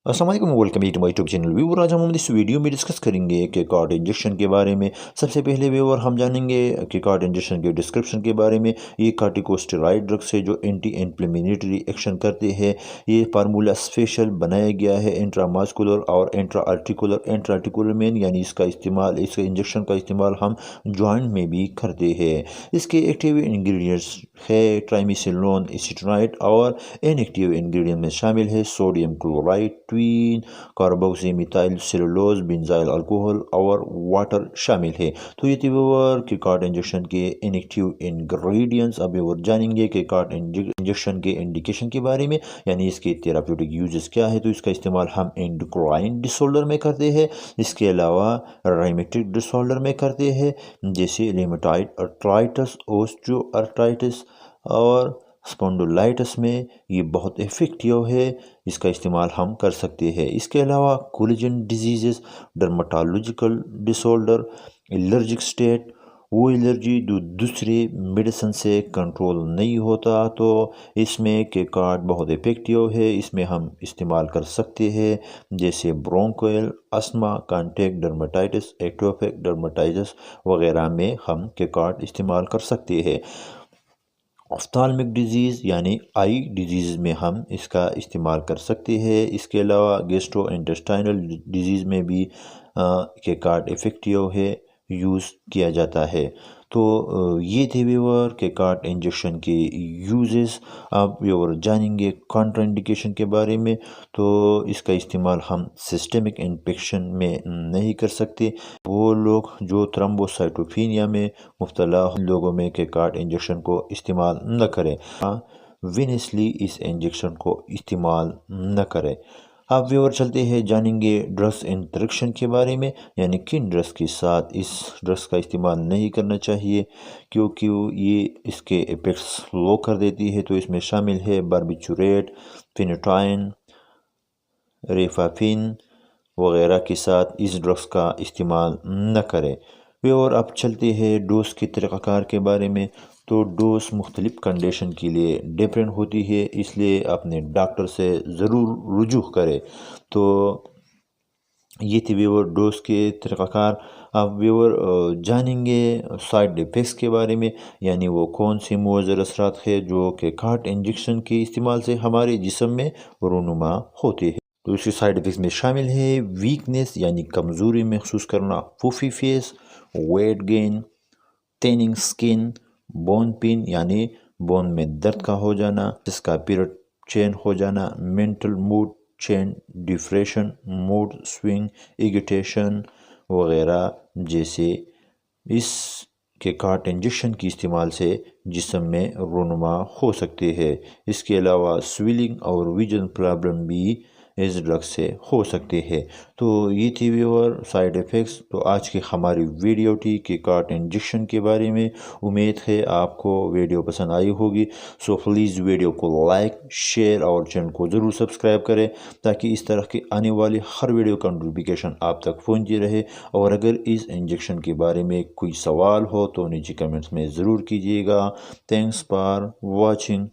अस्सलाम वालेकुम, welcome to my YouTube channel viewer. आज हम इस वीडियो में डिस्कस करेंगे कि कार्ड इंजेक्शन के बारे में। सबसे पहले व्यूअर हम जानेंगे कि कार्ड इंजेक्शन के डिस्क्रिप्शन के बारे में। ये कार्टिकोस्टेरॉइड ड्रग्स है जो एंटी इन्फ्लेमेटरी एक्शन करते हैं। ये फार्मूला स्पेशल बनाया गया है इंट्रामास्कुलर और इंट्रा आर्टिकुलर में, यानी इसका इंजेक्शन का इस्तेमाल हम जॉइंट में भी करते हैं। इसके एक्टिव इंग्रेडिएंट्स है ट्राइमिसिलोन एसिटेराइड और इनएक्टिव इंग्रेडिएंट में शामिल है sodium chloride, tween, carboxymethyl cellulose, benzyl alcohol और वाटर शामिल है। तो ये व्यूअर कि कार्ड इंजेक्शन के इनएक्टिव इंग्रेडिएंट्स। अब व्यूअर जानेंगे कि कार्ड इंजेक्शन के इंडिकेशन के बारे में, यानी इसके थेराप्यूटिक यूजेस क्या है। तो इसका इस्तेमाल हम एंडोक्राइन डिसऑर्डर में करते हैं। इसके अलावा राइमेटिक डिसऑर्डर में करते हैं, जैसे रिमेटॉइड आर्थराइटिस, ओस्टियोआर्थराइटिस और स्पॉन्डिलाइटिस में ये बहुत इफ़ेक्टिव है। इसका इस्तेमाल हम कर सकते हैं। इसके अलावा collagen disease, dermatological disorder, allergic state, वो एलर्जी जो दूसरे मेडिसिन से कंट्रोल नहीं होता, तो इसमें के कार्ड बहुत इफ़ेक्टिव है। इसमें हम इस्तेमाल कर सकते हैं, जैसे bronchial asthma, contact dermatitis, atopic dermatitis वगैरह में हम के कार्ड इस्तेमाल कर सकते हैं। ऑफ्थाल्मिक डिजीज़ यानी आई डिजीज़ में हम इसका इस्तेमाल कर सकते हैं। इसके अलावा गैस्ट्रो इंटेस्टाइनल डिजीज़ में भी के कार्ड इफ़ेक्टिव है, यूज़ किया जाता है। तो ये थे व्यूअर के कार्ड इंजेक्शन के यूजेस। आप व्यूअर जानेंगे कॉन्ट्राइंडिकेशन के बारे में। तो इसका इस्तेमाल हम सिस्टमिक इन्फेक्शन में नहीं कर सकते। वो लोग जो थ्रोम्बोसाइटोपेनिया में मुब्तला लोगों में के कार्ड इंजेक्शन को इस्तेमाल न करें। विनसली इस इंजेक्शन को इस्तेमाल न करें। अब व्यूअर चलते हैं जानेंगे ड्रग्स इंटरेक्शन के बारे में, यानी किन ड्रग्स के साथ इस ड्रग्स का इस्तेमाल नहीं करना चाहिए, क्योंकि ये इसके इफेक्ट्स लो कर देती है। तो इसमें शामिल है बार्बिचुरेट, फिनोटाइन, रेफाफिन वगैरह के साथ इस ड्रग्स का इस्तेमाल न करें। वे और अब चलते हैं डोज के तरीक़ाकार के बारे में। तो डोज मुख्तलिफ़ कंडीशन के लिए डिफरेंट होती है, इसलिए अपने डॉक्टर से ज़रूर रुजू करें। तो ये थी व्यूअर डोज के तरीक़ाकार। अब व्यूअर जानेंगे साइड इफ़ेक्ट्स के बारे में, यानी वो कौन से मुअज़्ज़र असरात है जो कि कार्ड इंजेक्शन के इस्तेमाल से हमारे जिस्म में रूनुमा होते हैं। तो इसके साइड इफ़ेक्ट्स में शामिल है वीकनेस यानी कमज़ोरी महसूस करना, puffy face, weight gain, thinning skin, bone pain यानी बोन में दर्द का हो जाना, जिसका पीरियड चेंज हो जाना, mental mood change, depression, mood swing, irritation वगैरह जैसे इस के कार्ड इंजेक्शन के इस्तेमाल से जिस्म में रूनुमा हो सकते हैं। इसके अलावा स्वेलिंग और विजन प्रॉब्लम भी इस ड्रग से हो सकते हैं। तो ये थी व्यूअर साइड इफ़ेक्ट्स। तो आज की हमारी वीडियो थी कि कार्ड इंजेक्शन के बारे में। उम्मीद है आपको वीडियो पसंद आई होगी। सो प्लीज़ वीडियो को लाइक, शेयर और चैनल को ज़रूर सब्सक्राइब करें, ताकि इस तरह की आने वाली हर वीडियो का नोटिफिकेशन आप तक पहुंचती रहे। और अगर इस इंजेक्शन के बारे में कोई सवाल हो तो नीचे कमेंट्स में ज़रूर कीजिएगा। Thanks for watching.